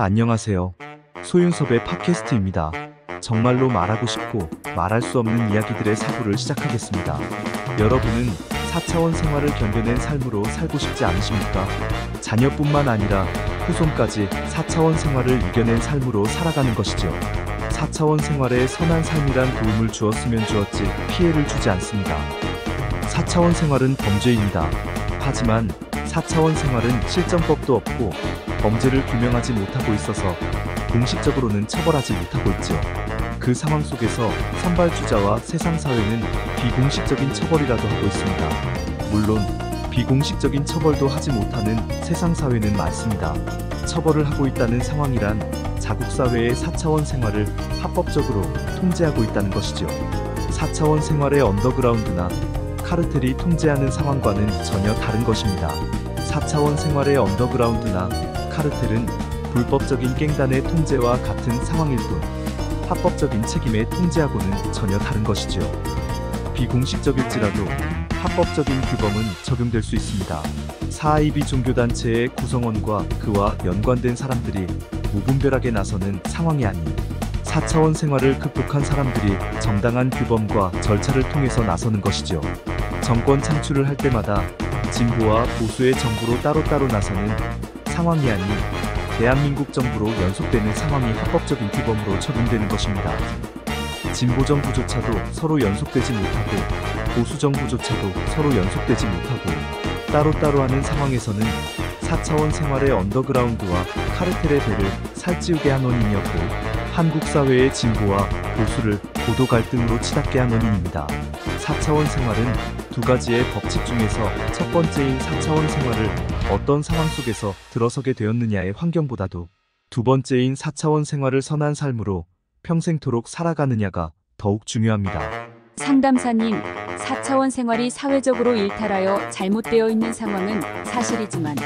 안녕하세요. 소윤섭의 팟캐스트입니다. 정말로 말하고 싶고 말할 수 없는 이야기들의 사부를 시작하겠습니다. 여러분은 4차원 생활을 견뎌낸 삶으로 살고 싶지 않으십니까? 자녀뿐만 아니라 후손까지 4차원 생활을 이겨낸 삶으로 살아가는 것이죠. 4차원 생활에 선한 삶이란 도움을 주었으면 주었지 피해를 주지 않습니다. 4차원 생활은 범죄입니다. 하지만 4차원 생활은 실정법도 없고 범죄를 규명하지 못하고 있어서 공식적으로는 처벌하지 못하고 있죠. 그 상황 속에서 선발주자와 세상 사회는 비공식적인 처벌이라도 하고 있습니다. 물론 비공식적인 처벌도 하지 못하는 세상 사회는 많습니다. 처벌을 하고 있다는 상황이란 자국 사회의 4차원 생활을 합법적으로 통제하고 있다는 것이죠. 4차원 생활의 언더그라운드나 카르텔이 통제하는 상황과는 전혀 다른 것입니다. 4차원 생활의 언더그라운드나 카르텔은 불법적인 갱단의 통제와 같은 상황일 뿐 합법적인 책임의 통제하고는 전혀 다른 것이죠. 비공식적일지라도 합법적인 규범은 적용될 수 있습니다. 사하이비 종교단체의 구성원과 그와 연관된 사람들이 무분별하게 나서는 상황이 아닌 4차원 생활을 극복한 사람들이 정당한 규범과 절차를 통해서 나서는 것이죠. 정권 창출을 할 때마다 진보와 보수의 정부로 따로따로 나서는 상황이 아닌 대한민국 정부로 연속되는 상황이 합법적인 규범으로 적용되는 것입니다. 진보 정부조차도 서로 연속되지 못하고 보수 정부조차도 서로 연속되지 못하고 따로따로 하는 상황에서는 4차원 생활의 언더그라운드와 카르텔의 배를 살찌우게 한 원인이었고 한국 사회의 진보와 보수를 고도 갈등으로 치닫게 한 원인입니다. 4차원 생활은 두 가지의 법칙 중에서 첫 번째인 4차원 생활을 어떤 상황 속에서 들어서게 되었느냐의 환경보다도 두 번째인 4차원 생활을 선한 삶으로 평생토록 살아가느냐가 더욱 중요합니다. 상담사님, 4차원 생활이 사회적으로 일탈하여 잘못되어 있는 상황은 사실이지만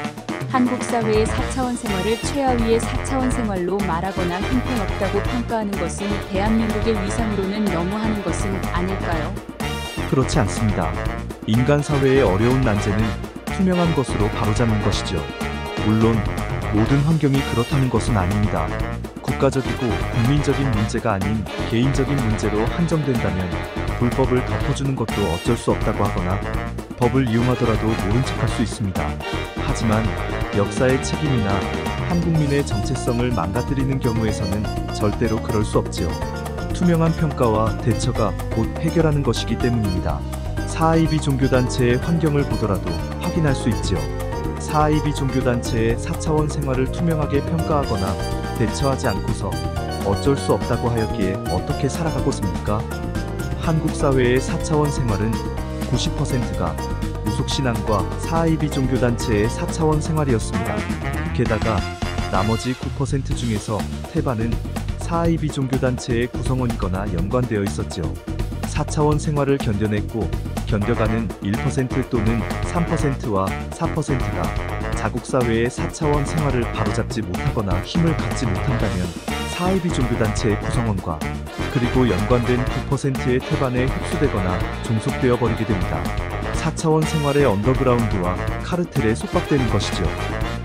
한국 사회의 4차원 생활을 최하위의 4차원 생활로 말하거나 형편없다고 평가하는 것은 대한민국의 위상으로는 너무하는 것은 아닐까요? 그렇지 않습니다. 인간 사회의 어려운 난제는 투명한 것으로 바로잡는 것이죠. 물론 모든 환경이 그렇다는 것은 아닙니다. 국가적이고 국민적인 문제가 아닌 개인적인 문제로 한정된다면 불법을 덮어주는 것도 어쩔 수 없다고 하거나 법을 이용하더라도 모른 척할 수 있습니다. 하지만 역사의 책임이나 한 국민의 정체성을 망가뜨리는 경우에서는 절대로 그럴 수 없지요. 투명한 평가와 대처가 곧 해결하는 것이기 때문입니다. 사하이비 종교단체의 환경을 보더라도 확인할 수 있지요. 사하이비 종교단체의 4차원 생활을 투명하게 평가하거나 대처하지 않고서 어쩔 수 없다고 하였기에 어떻게 살아가겠습니까? 한국 사회의 4차원 생활은 90%가 무속신앙과 사하이비 종교단체의 4차원 생활이었습니다. 게다가 나머지 9% 중에서 태반은 사하이비 종교단체의 구성원이거나 연관되어 있었지요. 4차원 생활을 견뎌냈고 견뎌가는 1% 또는 3%와 4%가 자국사회의 4차원 생활을 바로잡지 못하거나 힘을 갖지 못한다면 사하이비 종교단체의 구성원과 그리고 연관된 9%의 태반에 흡수되거나 종속되어 버리게 됩니다. 4차원 생활의 언더그라운드와 카르텔에 속박되는 것이죠.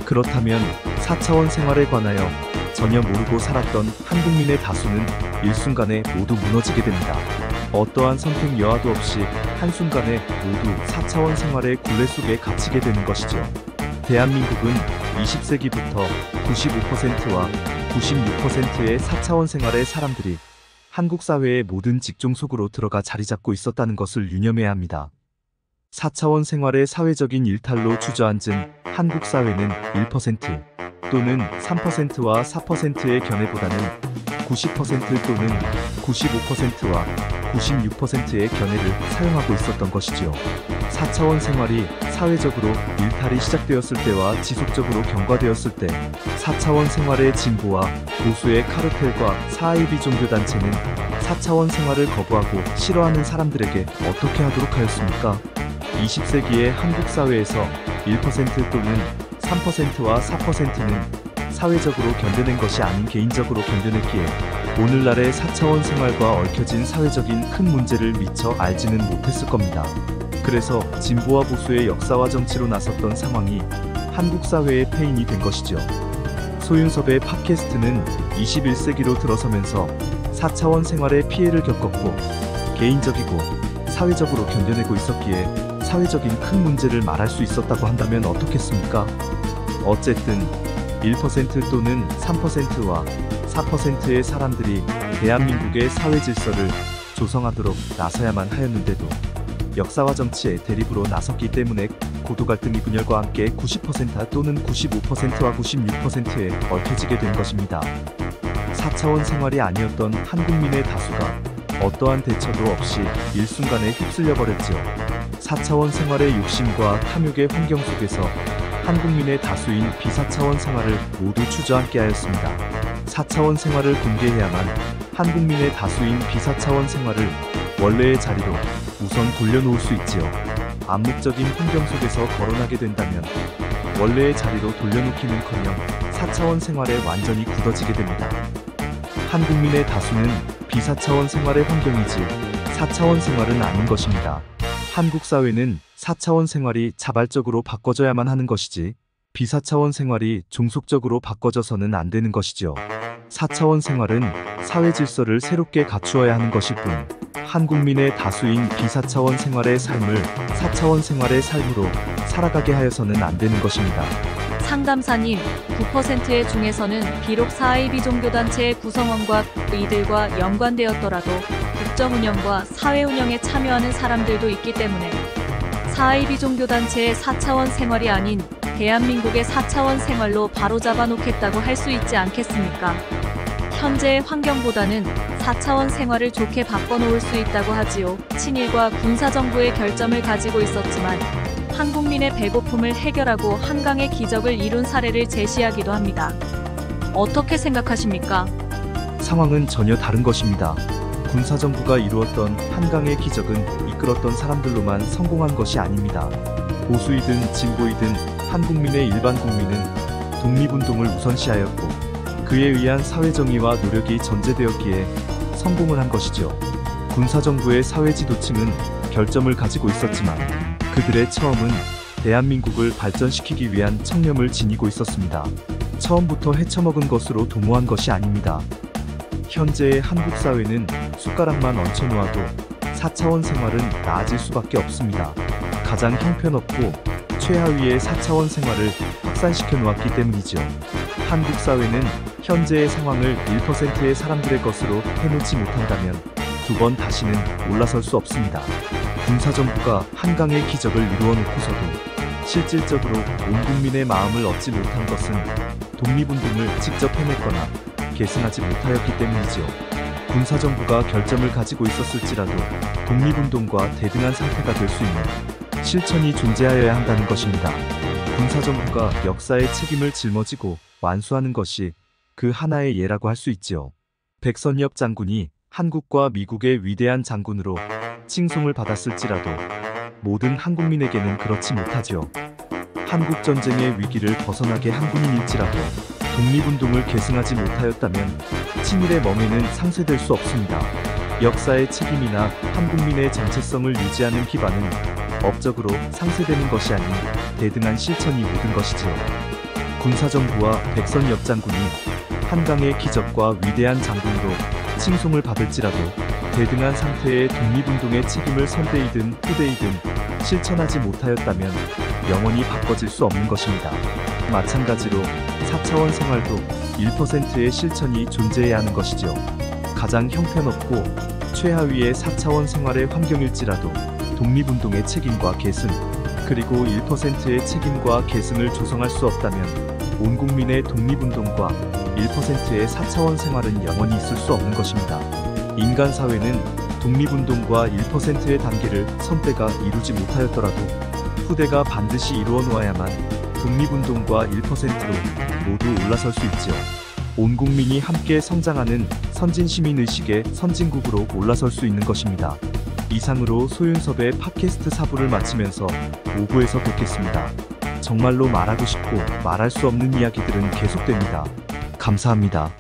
그렇다면 4차원 생활에 관하여 전혀 모르고 살았던 한국민의 다수는 일순간에 모두 무너지게 됩니다. 어떠한 선택 여하도 없이 한순간에 모두 4차원 생활의 굴레 속에 갇히게 되는 것이죠. 대한민국은 20세기부터 95%와 96%의 4차원 생활의 사람들이 한국 사회의 모든 직종 속으로 들어가 자리 잡고 있었다는 것을 유념해야 합니다. 4차원 생활의 사회적인 일탈로 주저앉은 한국 사회는 1% 또는 3%와 4%의 견해보다는 90% 또는 95%와 96%의 견해를 사용하고 있었던 것이지요. 4차원 생활이 사회적으로 일탈이 시작되었을 때와 지속적으로 경과되었을 때 4차원 생활의 진보와 보수의 카르텔과 사하이비 종교단체는 4차원 생활을 거부하고 싫어하는 사람들에게 어떻게 하도록 하였습니까? 20세기의 한국 사회에서 1% 또는 3%와 4%는 사회적으로 견뎌낸 것이 아닌 개인적으로 견뎌냈기에 오늘날의 4차원 생활과 얽혀진 사회적인 큰 문제를 미처 알지는 못했을 겁니다. 그래서 진보와 보수의 역사와 정치로 나섰던 상황이 한국 사회의 패인이 된 것이죠. 소윤섭의 팟캐스트는 21세기로 들어서면서 4차원 생활의 피해를 겪었고 개인적이고 사회적으로 견뎌내고 있었기에 사회적인 큰 문제를 말할 수 있었다고 한다면 어떻겠습니까? 어쨌든 1% 또는 3%와 4%의 사람들이 대한민국의 사회 질서를 조성하도록 나서야만 하였는데도 역사와 정치의 대립으로 나섰기 때문에 고도 갈등이 분열과 함께 90% 또는 95%와 96%에 얽혀지게 된 것입니다. 4차원 생활이 아니었던 한국민의 다수가 어떠한 대처도 없이 일순간에 휩쓸려 버렸지요. 4차원 생활의 욕심과 탐욕의 환경 속에서 한국민의 다수인 비사차원 생활을 모두 주저앉게 하였습니다. 4차원 생활을 공개해야만 한국민의 다수인 비사차원 생활을 원래의 자리로 우선 돌려놓을 수 있지요. 암묵적인 환경 속에서 거론하게 된다면 원래의 자리로 돌려놓기는커녕 4차원 생활에 완전히 굳어지게 됩니다. 한국민의 다수는 비사차원 생활의 환경이지 4차원 생활은 아닌 것입니다. 한국 사회는 4차원 생활이 자발적으로 바꿔져야만 하는 것이지 비사차원 생활이 종속적으로 바꿔져서는 안 되는 것이죠. 4차원 생활은 사회 질서를 새롭게 갖추어야 하는 것일 뿐 한국민의 다수인 비사차원 생활의 삶을 4차원 생활의 삶으로 살아가게 하여서는 안 되는 것입니다. 상담사님, 9%의 중에서는 비록 사이비 종교단체의 구성원과 이들과 연관되었더라도 국정 운영과 사회 운영에 참여하는 사람들도 있기 때문에 사이비 종교단체의 4차원 생활이 아닌 대한민국의 4차원 생활로 바로잡아 놓겠다고 할 수 있지 않겠습니까? 현재의 환경보다는 4차원 생활을 좋게 바꿔놓을 수 있다고 하지요. 친일과 군사정부의 결점을 가지고 있었지만 한국민의 배고픔을 해결하고 한강의 기적을 이룬 사례를 제시하기도 합니다. 어떻게 생각하십니까? 상황은 전혀 다른 것입니다. 군사정부가 이루었던 한강의 기적은 이끌었던 사람들로만 성공한 것이 아닙니다. 보수이든 진보이든 한국민의 일반 국민은 독립운동을 우선시하였고 그에 의한 사회정의와 노력이 전제되었기에 성공을 한 것이죠. 군사정부의 사회지도층은 결점을 가지고 있었지만 그들의 처음은 대한민국을 발전시키기 위한 청렴을 지니고 있었습니다. 처음부터 헤쳐먹은 것으로 도모한 것이 아닙니다. 현재의 한국 사회는 숟가락만 얹혀놓아도 4차원 생활은 나아질 수밖에 없습니다. 가장 형편없고 최하위의 4차원 생활을 확산시켜 놓았기 때문이죠. 한국 사회는 현재의 상황을 1%의 사람들의 것으로 해놓지 못한다면 두 번 다시는 올라설 수 없습니다. 군사정부가 한강의 기적을 이루어 놓고서도 실질적으로 온 국민의 마음을 얻지 못한 것은 독립운동을 직접 해냈거나 계승하지 못하였기 때문이지요. 군사정부가 결점을 가지고 있었을지라도 독립운동과 대등한 상태가 될 수 있는 실천이 존재하여야 한다는 것입니다. 군사정부가 역사의 책임을 짊어지고 완수하는 것이 그 하나의 예라고 할 수 있지요. 백선엽 장군이 한국과 미국의 위대한 장군으로 칭송을 받았을지라도 모든 한국민에게는 그렇지 못하지요. 한국전쟁의 위기를 벗어나게 한 군인일지라도 독립운동을 계승하지 못하였다면 친일의 멍에는 상쇄될 수 없습니다. 역사의 책임이나 한국민의 정체성을 유지하는 기반은 업적으로 상쇄되는 것이 아닌 대등한 실천이 모든 것이지요. 군사정부와 백선엽 장군이 한강의 기적과 위대한 장군으로 칭송을 받을지라도 대등한 상태의 독립운동의 책임을 선대이든 후대이든 실천하지 못하였다면 영원히 바꿔질 수 없는 것입니다. 마찬가지로 4차원 생활도 1%의 실천이 존재해야 하는 것이죠. 가장 형편없고 최하위의 4차원 생활의 환경일지라도 독립운동의 책임과 계승, 그리고 1%의 책임과 계승을 조성할 수 없다면 온 국민의 독립운동과 1%의 4차원 생활은 영원히 있을 수 없는 것입니다. 인간 사회는 독립운동과 1%의 단계를 선대가 이루지 못하였더라도 후대가 반드시 이루어 놓아야만 독립운동과 1%로 모두 올라설 수 있지요. 온 국민이 함께 성장하는 선진시민의식의 선진국으로 올라설 수 있는 것입니다. 이상으로 소윤섭의 팟캐스트 4부를 마치면서 5부에서 뵙겠습니다. 정말로 말하고 싶고 말할 수 없는 이야기들은 계속됩니다. 감사합니다.